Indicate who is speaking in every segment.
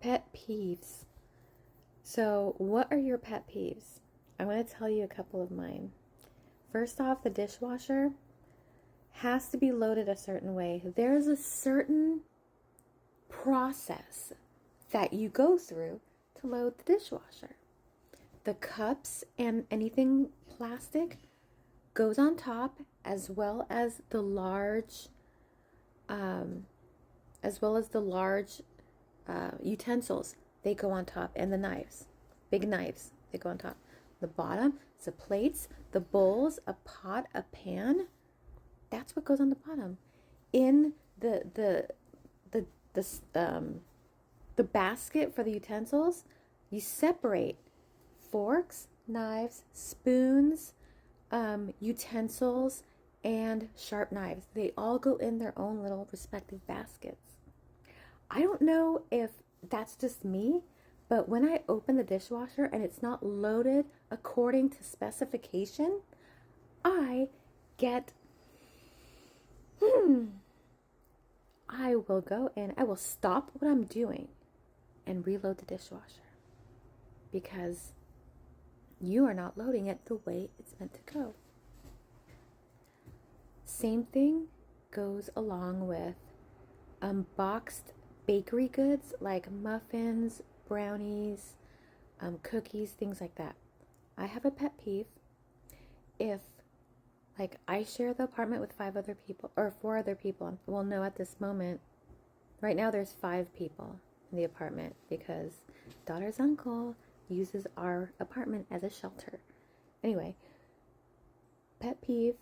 Speaker 1: Pet peeves. So, what are your pet peeves? I want to tell you a couple of mine. First off, the dishwasher has to be loaded a certain way. There's a certain process that you go through to load the dishwasher. The cups and anything plastic goes on top, as well as the large utensils. They go on top, and the knives, big knives, they go on top. The bottom is the plates, the bowls, a pot, a pan. That's what goes on the bottom. In the basket for the utensils, you separate forks, knives, spoons, utensils, and sharp knives. They all go in their own little respective baskets. I don't know if that's just me, but when I open the dishwasher and it's not loaded according to specification, I get, I will go in, I will stop what I'm doing and reload the dishwasher because you are not loading it the way it's meant to go. Same thing goes along with boxed bakery goods like muffins, brownies, cookies, things like that. I have a pet peeve if, like, I share the apartment with 5 other people or 4 other people. Well, no, at this moment, right now there's 5 people in the apartment because daughter's uncle uses our apartment as a shelter. Anyway, pet peeve,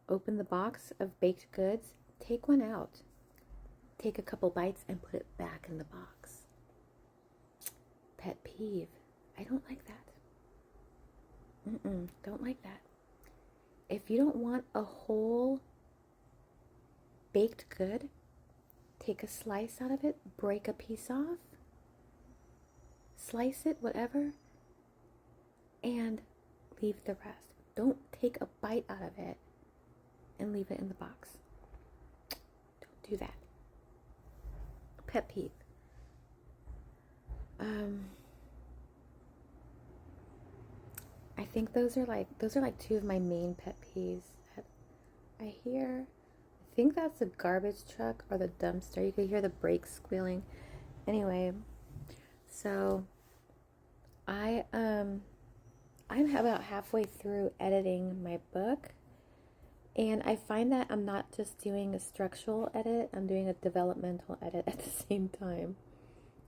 Speaker 1: open the box of baked goods, take one out. Take a couple bites and put it back in the box. Pet peeve. I don't like that. Don't like that. If you don't want a whole baked good, take a slice out of it, break a piece off, slice it, whatever, and leave the rest. Don't take a bite out of it and leave it in the box. Don't do that. Pet peeve. I think those are like 2 of my main pet peeves that I hear. I think that's the garbage truck or the dumpster. You could hear the brakes squealing. Anyway, so I'm about halfway through editing my book. And I find that I'm not just doing a structural edit, I'm doing a developmental edit at the same time.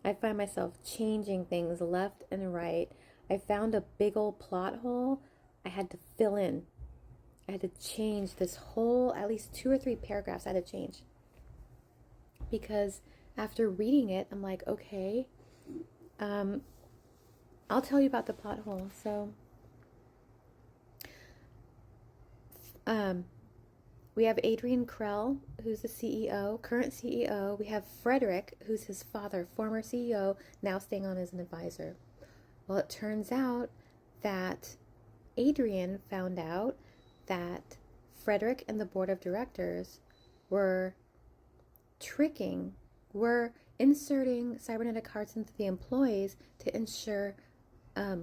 Speaker 1: I find myself changing things left and right. I found a big old plot hole I had to fill in. I had to change this whole, at least 2 or 3 paragraphs I had to change. Because after reading it, I'm like, okay, I'll tell you about the plot hole. So, we have Adrian Krell, who's the CEO, current CEO. We have Frederick, who's his father, former CEO, now staying on as an advisor. Well, it turns out that Adrian found out that Frederick and the board of directors were inserting cybernetic hearts into the employees to ensure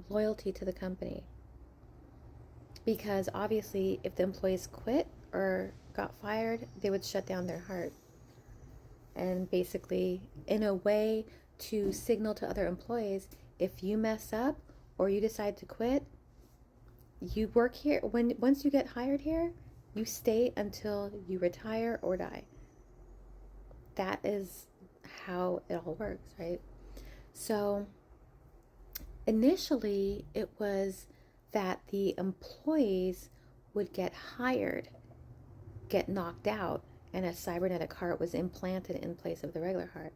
Speaker 1: loyalty to the company. Because obviously, if the employees quit or got fired, they would shut down their heart. And basically, in a way to signal to other employees, if you mess up or you decide to quit, you work here. Once you get hired here, you stay until you retire or die. That is how it all works, right? So initially, it was that the employees would get hired, get knocked out, and a cybernetic heart was implanted in place of the regular heart.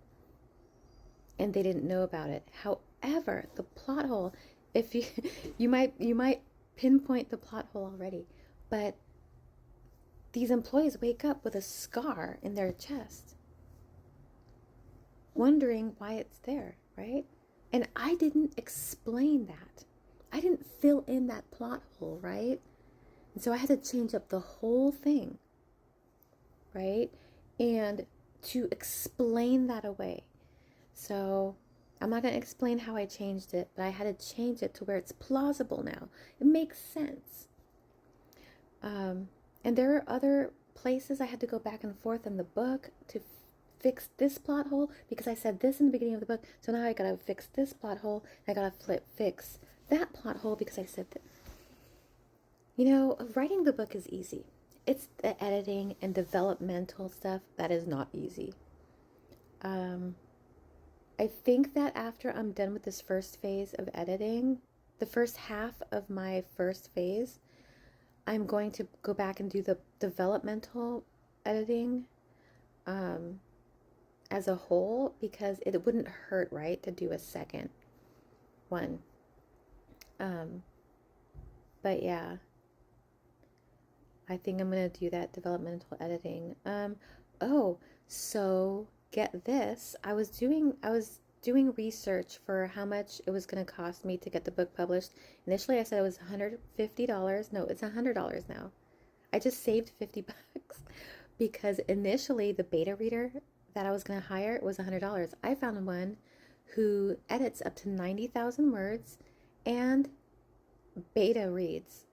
Speaker 1: And they didn't know about it. However, the plot hole, if you might pinpoint the plot hole already, but these employees wake up with a scar in their chest, wondering why it's there, right? And I didn't explain that. I didn't fill in that plot hole, right? And so I had to change up the whole thing, right? And to explain that away. So I'm not going to explain how I changed it, but I had to change it to where it's plausible now. It makes sense. And there are other places I had to go back and forth in the book to fix this plot hole because I said this in the beginning of the book. So now I gotta fix this plot hole. I gotta fix that plot hole because I said that. You know, writing the book is easy. It's the editing and developmental stuff that is not easy. I think that after I'm done with this first phase of editing, the first half of my first phase, I'm going to go back and do the developmental editing as a whole because it wouldn't hurt, right, to do a second one. But yeah, I think I'm going to do that developmental editing. Oh, so get this. I was doing research for how much it was going to cost me to get the book published. Initially, I said it was $150. No, it's $100 now. I just saved 50 bucks because initially the beta reader that I was going to hire was $100. I found one who edits up to 90,000 words and beta reads,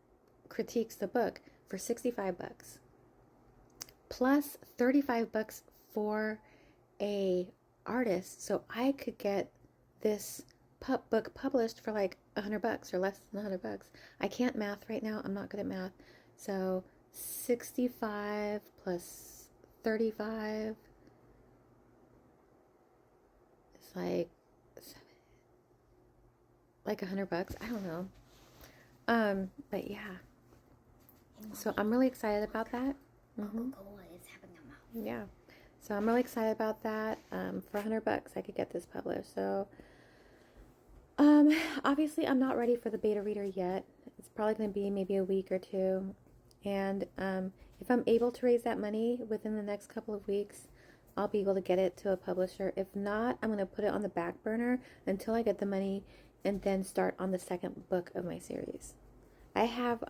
Speaker 1: critiques the book for 65 bucks. Plus 35 bucks for a artist, so I could get this book published for like $100 or less than $100. I can't math right now. I'm not good at math. So 65 plus 35 is like $100. I don't know. But yeah. So I'm really excited about that. Yeah. So I'm really excited about that. For $100, I could get this published. So, obviously, I'm not ready for the beta reader yet. It's probably going to be maybe a week or two. And if I'm able to raise that money within the next couple of weeks, I'll be able to get it to a publisher. If not, I'm going to put it on the back burner until I get the money and then start on the second book of my series. I have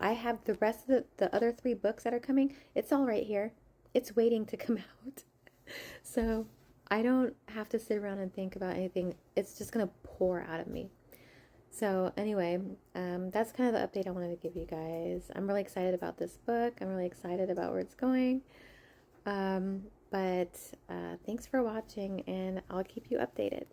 Speaker 1: the rest of the other 3 books that are coming. It's all right here. It's waiting to come out. So I don't have to sit around and think about anything. It's just going to pour out of me. So anyway, that's kind of the update I wanted to give you guys. I'm really excited about this book. I'm really excited about where it's going. But thanks for watching, and I'll keep you updated.